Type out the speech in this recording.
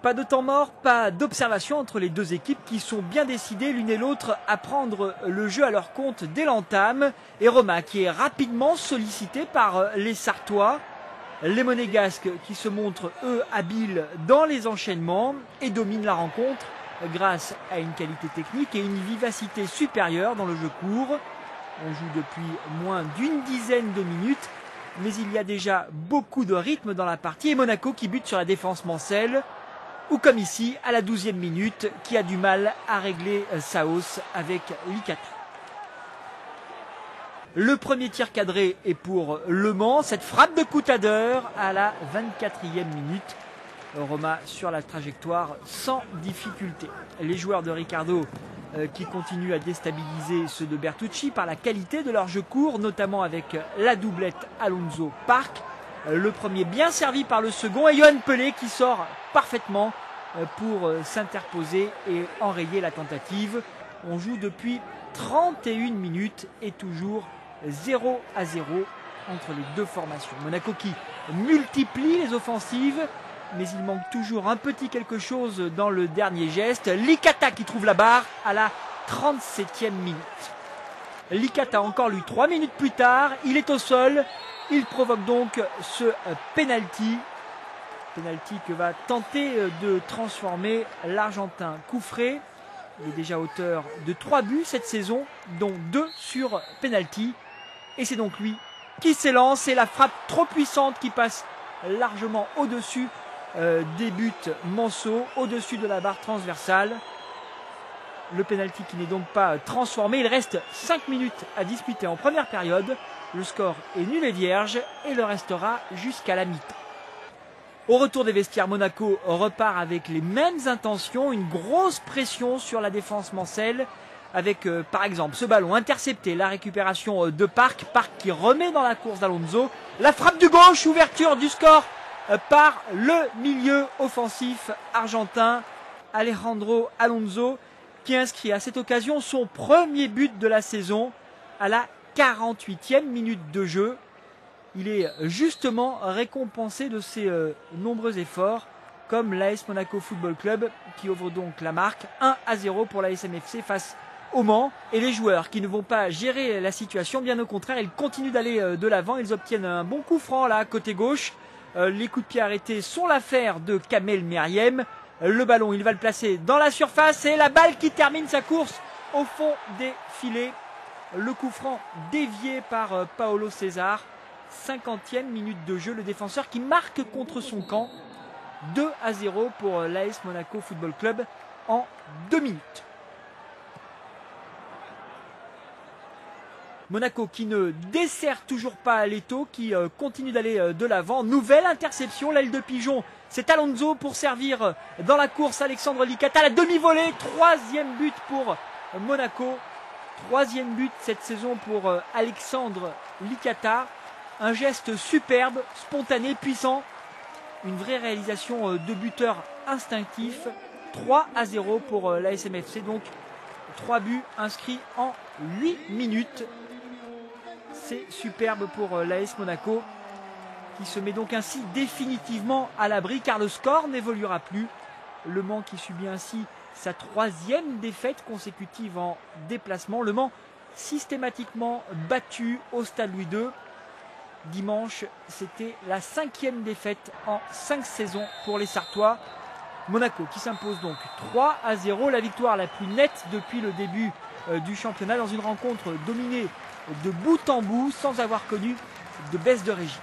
Pas de temps mort, pas d'observation entre les deux équipes qui sont bien décidées l'une et l'autre à prendre le jeu à leur compte dès l'entame. Et Roma qui est rapidement sollicité par les Sartois. Les Monégasques qui se montrent eux habiles dans les enchaînements et dominent la rencontre grâce à une qualité technique et une vivacité supérieure dans le jeu court. On joue depuis moins d'une dizaine de minutes, mais il y a déjà beaucoup de rythme dans la partie et Monaco qui bute sur la défense mancelle, ou comme ici à la 12e minute, qui a du mal à régler sa hausse avec Licata. Le premier tir cadré est pour Le Mans, cette frappe de Coutadeur à la 24e minute. Roma sur la trajectoire sans difficulté. Les joueurs de Riccardo qui continuent à déstabiliser ceux de Bertucci par la qualité de leur jeu court, notamment avec la doublette Alonso-Park. Le premier bien servi par le second et Yoann Pelé qui sort parfaitement pour s'interposer et enrayer la tentative. On joue depuis 31 minutes et toujours 0-0 entre les deux formations. Monaco qui multiplie les offensives, mais il manque toujours un petit quelque chose dans le dernier geste. Licata qui trouve la barre à la 37e minute. Licata encore lui 3 minutes plus tard, il est au sol, il provoque donc ce penalty. Penalty que va tenter de transformer l'Argentin Coufré. Il est déjà auteur de 3 buts cette saison, dont 2 sur penalty. Et c'est donc lui qui s'élance et la frappe trop puissante qui passe largement au-dessus des buts Manso, au-dessus de la barre transversale. Le penalty qui n'est donc pas transformé. Il reste 5 minutes à disputer en première période. Le score est nul et vierge et le restera jusqu'à la mi-temps. Au retour des vestiaires, Monaco repart avec les mêmes intentions, une grosse pression sur la défense mancelle avec par exemple ce ballon intercepté, la récupération de Park qui remet dans la course d'Alonso, la frappe du gauche, ouverture du score par le milieu offensif argentin Alejandro Alonso qui inscrit à cette occasion son premier but de la saison à la 48e minute de jeu. Il est justement récompensé de ses nombreux efforts, comme l'AS Monaco Football Club qui ouvre donc la marque 1-0 pour l'AS MFC face au Mans. Et les joueurs qui ne vont pas gérer la situation, bien au contraire, ils continuent d'aller de l'avant. Ils obtiennent un bon coup franc là, côté gauche. Les coups de pied arrêtés sont l'affaire de Kamel Meriem. Le ballon, il va le placer dans la surface et la balle qui termine sa course au fond des filets. Le coup franc dévié par Paolo César. 50e minute de jeu, le défenseur qui marque contre son camp. 2-0 pour l'AS Monaco Football Club en 2 minutes. Monaco qui ne dessert toujours pas l'étau, qui continue d'aller de l'avant. Nouvelle interception, l'aile de pigeon. C'est Alonso pour servir dans la course Alexandre Licata. La demi-volée, 3e but pour Monaco. 3e but cette saison pour Alexandre Licata. Un geste superbe, spontané, puissant. Une vraie réalisation de buteur instinctif. 3-0 pour l'ASMFC. Donc 3 buts inscrits en 8 minutes. C'est superbe pour l'AS Monaco qui se met donc ainsi définitivement à l'abri car le score n'évoluera plus. Le Mans qui subit ainsi sa 3e défaite consécutive en déplacement. Le Mans systématiquement battu au Stade Louis II. Dimanche, c'était la 5e défaite en 5 saisons pour les Sartois. Monaco qui s'impose donc 3-0, la victoire la plus nette depuis le début du championnat dans une rencontre dominée de bout en bout sans avoir connu de baisse de régime.